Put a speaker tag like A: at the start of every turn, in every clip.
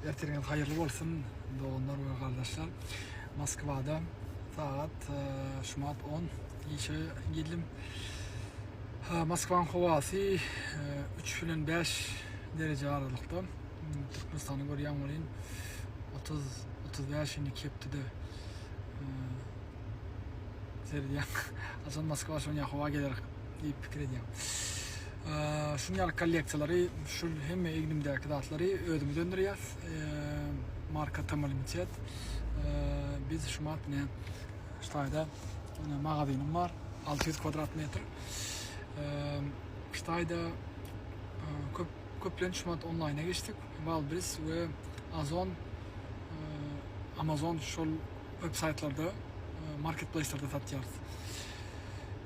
A: Erteniz hayırlı olsun doğanlar ve kardeşler. Moskva'da saat Şubat 10 işe geldim. Moskva'nın havası 3,5 derece aralıkta. Türkmenistan'ı görüyorum olayım 30-35 kepti de seriyan. Aslında Moskva şuna hava gelir deyip fikir ediyorum. Şunyalık kolleksiyaları, şu hem eğilimdeki dağıtları ödümü döndürüyoruz. Marka Tamal Limited. Biz Şumat ne? Ştayda magazinim var. 600 kvadrat metre. Ştayda köplen Şumat online'a geçtik. Wildberries ve Amazon şu website'larda, marketplace'larda satıyoruz.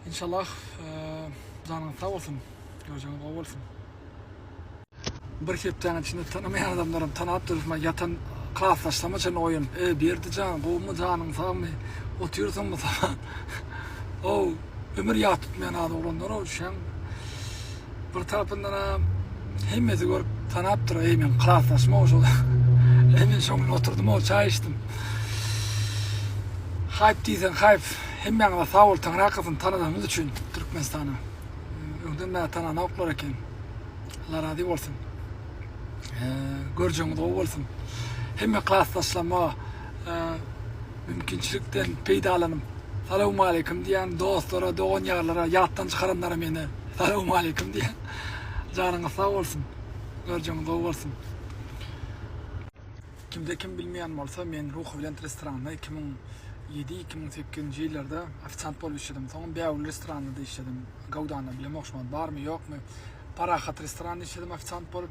A: İnşallah canın sağ olsun. Göreceğiniz o olsun. Bir hepten içinde tanımayan adamlarım tanıp durma yatan klaslaştırma için oyun. Bir can, bu mu canın sağ mı? Oturuyorsun mu falan. O ömür yat tutmayan adam olanlar o düşen. Bir tarafından hemmeti görüp tanıp dur. Ben klaslaşma o şurada. Hemen şonun oturdum o çay içtim. Hype değilsen hype. Hemen sağ ol tanrı arkasını tanıdığımız için Türkmenistan'ı. Önden de tanınan oklar eken. Allah razı olsun. Göreceğiniz o olsun. Hemen klaslaşma mümkünçülükten peydalanım. Selamun aleyküm diyen dostlara, doğan yarlara, yattan çıkaranlara beni. Selamun aleyküm diyen. Canınız sağ olsun. Göreceğiniz o olsun. Kimde kim bilmeyen olsa men Ruhvilant restoranında 2007-2008 yıllarda ofisant bolup işledim. Sonra bir restoranında işledim. Gavdan'da bilem oxşamadı. Bar mı yok mu? Parahat restoranında işledim ofisant bolup.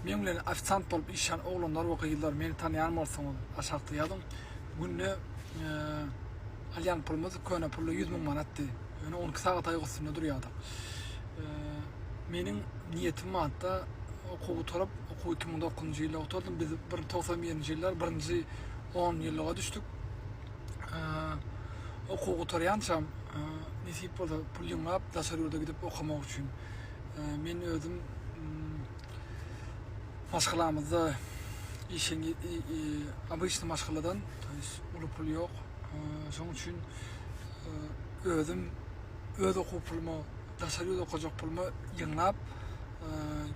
A: Men bilen ofisant bolup işen oğlanlar o yıllar meni tanıyan bolsaňyz aşakda ýazyň. Günne alyan pulumuz köne pulu 100 000 manatdy. Ýöne 12 saat aýgysynda durýardy. Menin niýetim hatda okuw tarap okuw 2009 ýylda oturdum. Biz 1990 ýyllar 1-nji 10 ýyllyga düşdük. Okuw oturýançam nisip bolsa pul ýyňap daşarýurda gidip okamak üçin. Men özüm maşgalamyzda işin обычный maşgaladan uly pul ýok. Şoň üçin özüm öz okuw pulumy, daşarýurda okajak pulumy ýyňlap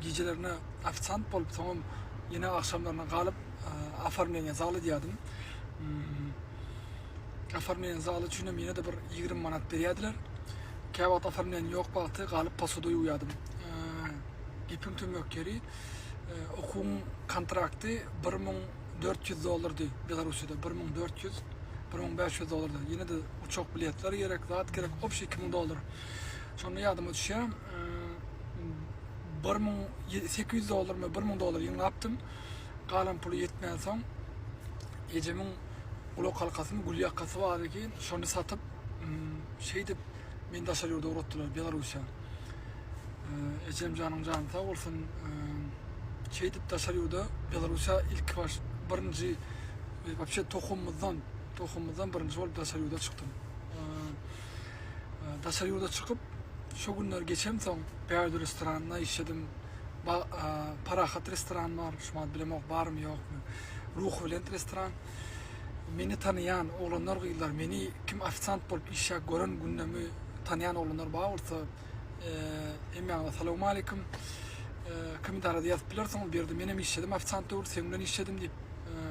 A: gecelerine ofisant bolup soňam ýene akşamlaryna galyp afarmlaýan zaly diýdim. Afarmlaýan zaly üçin mene de bir 20 manat berýärdiler. Käwat afarmlaýan ýok bagty galyp pasoda ýuýadym. Gepim tömök geri okuwun kontrakty $1400 Belarusyada 1400-1500 $. Yine de uçak biletleri gerek, zat gerek, opşy $2000. Şonu ýadyma düşýär. $1800 mı $1000 ýyňlapdym. Galan puly ýetmän soň ejemiň ulak halkasyny gül ýakasy bar eken, şonu satyp şeýdip men daşarýurda uratdylar Belarusya. Ejem canım sağ olsun. Şeýdip daşarýurda Belarusya ilk baş birinji вообще tohumumdan birinji bolup daşarýurda çykdym. Daşarýurda çykyp şu günler geçem soň bir restoranda işledim. Parahat restoran var, şumat bilemek barmy ýokmy? Ruhvilant restoran. Meni tanıyan oğlanlar gyýlar, meni kim ofisant bolup işe gören günnemi tanıyan oğlanlar bar bolsa hemen selamun aleyküm. Kim darada ýazyp bilersiň berdi. Menem işledim, ofisant dur, sen bilen işledim diýip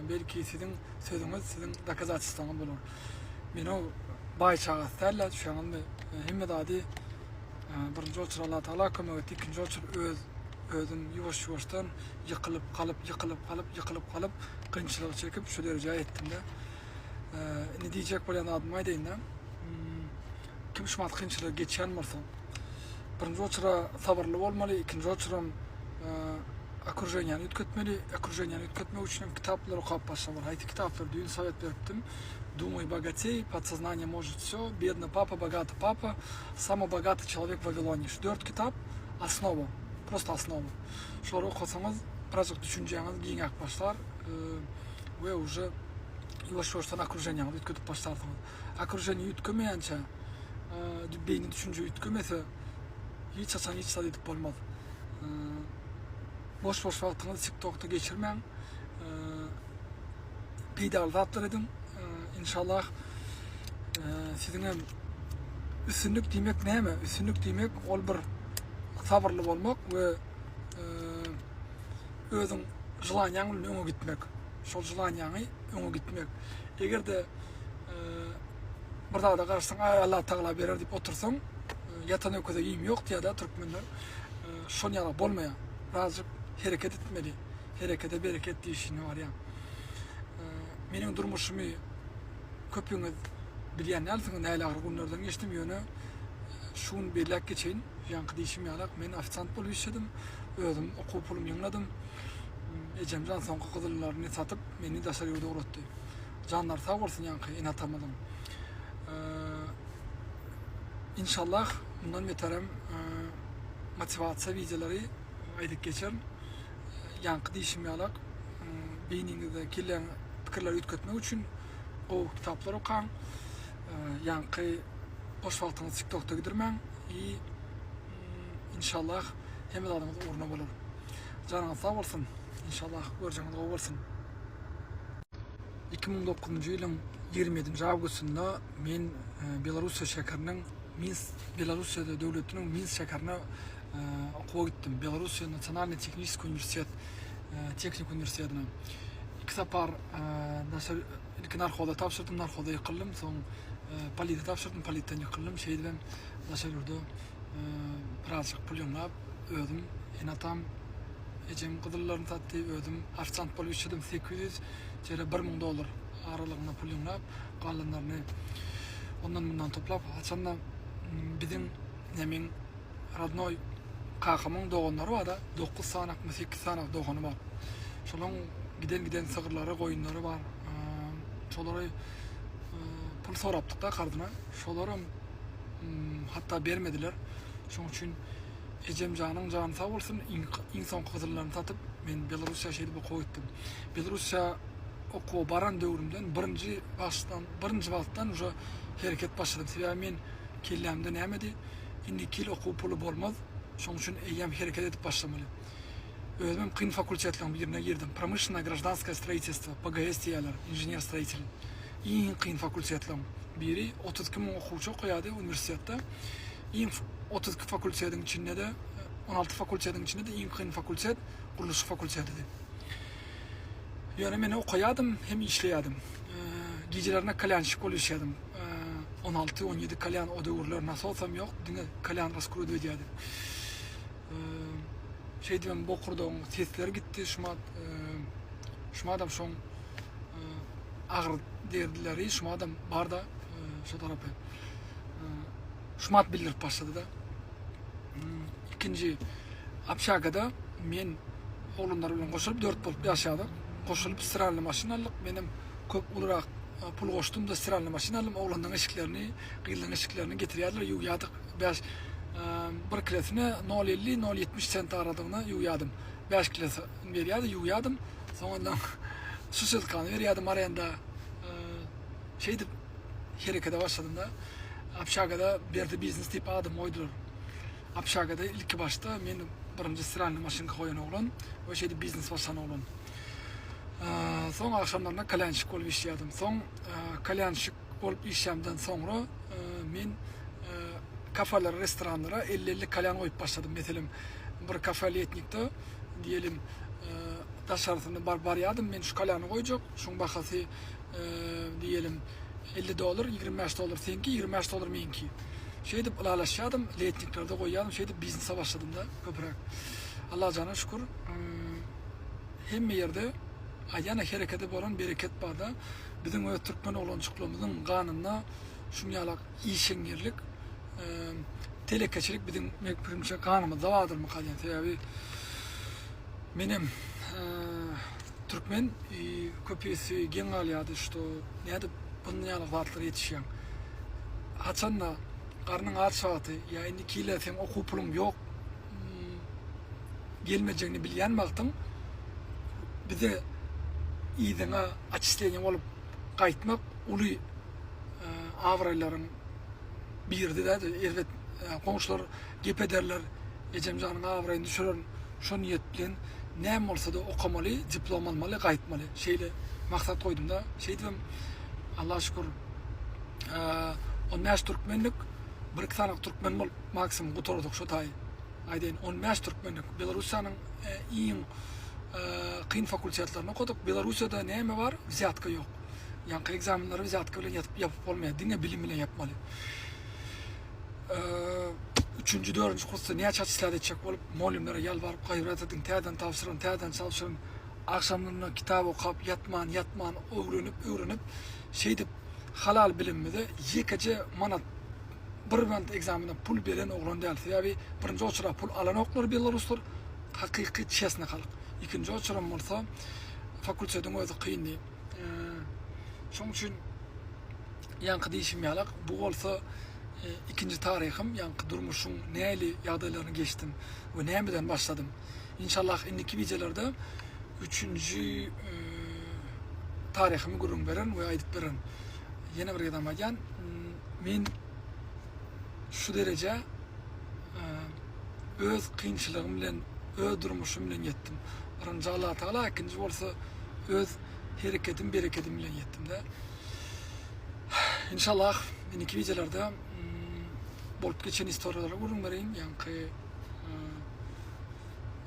A: belki sizin sözüňiz, sizin dakazatçylygyňyz bolar. Men o baýçaga tällä düşäňimde hemme dady birinji oçur Allah Taala kömek etdi, ikinji oçur özüm ýuwaş-ýuwaşdan ýykylyp kalyp kynçylyk çekip şu derejeye etdim de. Ne diýjek bolan adam aýdaýyn da. Kim şumat kynçylygy geçýän bolsa birinji oçura sabarly bolmaly, ikinji oçuram okruženýany ütketmeli. Okruženýany ütketmek üçin kitaplar okap başlamaly. Haýty kitaplar düýün sowet beripdim. Думай богатей, подсознание может все, бедный папа, богатый папа, самый богатый человек в Вавилоне. 4 kitap, основа, просто основа. Şoları okusanız, birazcık düşüneceğiniz giyinek başlar ve уже yavaş-yavaştan okruženýany ütketip başlarsınız. Okruženýa ütkemeýänçe, beyni düşünce ütkemese, hiç açan hiç sad edip bolmaz. Boş wagtyňyzy TikTok'ta geçirmeň. peýdaly zatlar edin. İnşallah sizin hem üstünlük diýmek näme? Üstünlük diýmek ol bir sabrly bolmak we özüň jylanýaň bilen öňe gitmek. Şol jylanýaňy öňe gitmek. Egerde bir dagda garaşsaň Allah Taala berer diýip otursaň, yatan öküze giýim ýok diýär türkmenler. Şol ýaly bolmaýar. Razı hereket etmeli. Herekete bereket diýişini var ya. Meniň durmuşymy köpüňiz bilýän näleňiz näle agyr günlerden geçdim ýöne şuň belläk geçeýin. Ýanky diýişim ýalak men ofisiant bolup işledim. Özüm okuw pulumy ýyňladym. Ejemden soňky gyzyllaryny satyp meni daşary ýurda uratdy. Janlar sag bolsun ýanky inatamadym. İnşallah bundan beterem motivasiýa videolary aýdyp geçer. Ýanky diýişim ýalak beýniňizde kelen pikirler ýetgetmek üçin o kitaplar okan. Ýanky boş wagtyňyzy TikTokda gidirmäň. İnşallah hemme adamyz urna bolar. Janyňyz sag bolsun. İnşallah görjeňiz gowy bolsun. 2009-njy ýylyň 27-nji awgustynda men Belarusiýa şäheriniň Belarusiýa döwletiniň Minsk şäherine okuwa gitdim. Belarusiýa Nasionalny Techniski Uniwersitet Teknik Uniwersitetine. İki sapar ilkin Narxoda tapşyrdım, Narxoda ýykyldım, soň Politde tapşyrdım, Politden ýykyldım. Şeýdem daşary ýurda birazjyk pul ýygnap, özüm enatam ejem gyzyllaryny satdy, özüm ofisiant bolup işledim 800 jere $1000 aralygynda pul ýygnap, galanlaryny ondan bundan toplap, açanda bizim nemin radnoy kakamyň doganlary bar da 9 sanakmy 8 sanak dogany bar. Şolaň giden sygyrlary, goýunlary bar. Şolary pul sorapdyk da kardyna. Şolarym hatta bermediler. Şoň üçin ejem janyň jany sag bolsun, iň soňky gyzyllaryny satyp men Belarusiýa şeýle okuw gitdim. Belarusiýa okuw baran döwrümden birinji wagtdan uje hereket başladym. Sebäbi men kellämde nämedi? Indi kil okuw pulu bolmaz. Şoň üçin eýem hereket edip başlamaly. Özüm kyn fakultetlaryň birine girdim. Промышленное гражданское строительство, ПГС diýerler, inžener строитель. Iň kyn fakultetlaryň biri 32 000 okuwçy okuýardy uniwersitetde. Iň 32 fakultetiň içinde de 16 fakultetiň içinde de iň kyn fakultet guruluş fakultetidir. Ýöne men okuýardym hem işleýärdim. Gecelerine kalyançyk bolup işleýärdim. 16-17 kalyan o döwürler nasıl olsam ýok, diňe kalyan raskrudy edýärdim. Şeýdem bokurdan sesler gitdi, şuma adam şoň agyr derdileri, şuma adam bar da şu tarapy. Şumat bildirip başlady da. İkinji Apşagada men oğlunlar bilen goşulyp 4 bolup ýaşadyk. Goşulyp siralny maşynalyk menim köp ulurak pul goşdum da siralny maşynalym oğlandyň eşiklerini, gylyň eşiklerini getirýärler, ýuwýardyk. Bir kilosini 0.50-0.70 sent aradygyna ýuwýardym. 5 kilosu berýärdi, ýuwýardym. Soňradan susylkany berýärdim aranda. Şeýdip herekete başladym da. Apşagada berdi biznes diýip adam oýdular. Apşagada ilki başta men birinji siralny maşynka goýan oglan, o şeýde biznes başlan oglan. Soň akşamlaryna kalyançyk bolup işleýärdim. Soň kalyançyk bolup işlemden soňra men kafeler, restoranlara 50-50 kalyan koyup başladım. Mesela bir kafeli etnikte diyelim daşarısını baryadım. Men şu kalyanı koyacak. Şun bakası diyelim $50, $25 senki, $25 menki. Şeyde ulalaşadım, etniklerde koyadım. Şeyde biznese başladım da köpürek. Allah canına şükür. Hem yerde ayana hareketi bolan bereket bar da. Bizim o Türkmen oğlançıklığımızın kanında şun yalak iyi şengirlik telekeçilik bizim mekbirimçe kanımızda vardır mı kalyan? Sebebi benim Türkmen köpüyesi gen alyadı işte neydi bunun yalı vartları yetişen. Haçanla karnın ağır saati ya indi kiyle sen okuw pulum yok gelmeyeceğini bilyen baktım bize iyidine açıslayan olup kayıtmak ulu avrayların birdi de elbet komşular gep ederler ecem canın avrayını düşürür şu niyet bilen näme bolsa da okamaly, diplom almaly, gaýtmaly. Şeýle maksat koydum da. Şey dedim, Allah'a şükür, 15 Türkmenlik, bir iki tane Türkmen bolup maksimum guturduk şu tay. Ayden 15 Türkmenlik. Belarusiyanın iň kıyın fakultetlerini okuduk. Belarusiýada näme var? Viziatka yok. Yani egzamenleri viziatka bilen yapıp olmaýar. Dine bilim bilen yapmaly. 3-nji 4-nji kursda näçe islat etjek bolup molimlere ýalbaryp gaýrat edin, täden tapşyryn, täden çalışyryn. Akşamlaryna kitap okup yatman, öwrenip şeýdip halal bilimde ýekece manat bir bant egzamenden pul beren oglan däl. Ýa-ni birinji oçura pul alan oklar Belaruslar hakyky çesne kalyp. İkinci oçuram bolsa fakultetiň özü kıyındy. Şoň üçin ýanky diýişim ýalak. Bu bolsa ikinci tarihim, ýanky durmuşyň näli ýagdaýlaryny geçdim we nämeden başladym. İnşallah indiki wideolarda üçüncü tarihimi gurrun beren we aýdyp beren. Ýene bir gedem aýan, men şu derece öz kynçylygym bilen, öz durmuşym bilen ýetdim. Birinji Allah Taala, ikinci bolsa öz hereketim, bereketim bilen ýetdim de. İnşallah indiki wideolarda bolup geçen istoriýalary gurrun bereyim. Ýanky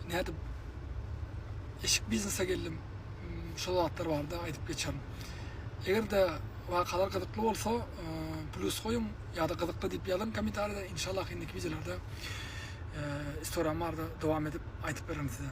A: näde eşik biznese geldim. Şol wagtlar barda aýdyp geçerim. Egerde wakalar gyzykly bolsa, plus koyun ýa-da gyzykly diýip ýazan kommentarda. İnşallah indiki wideolarda istoriýam barda dowam edip aýdyp bererim size.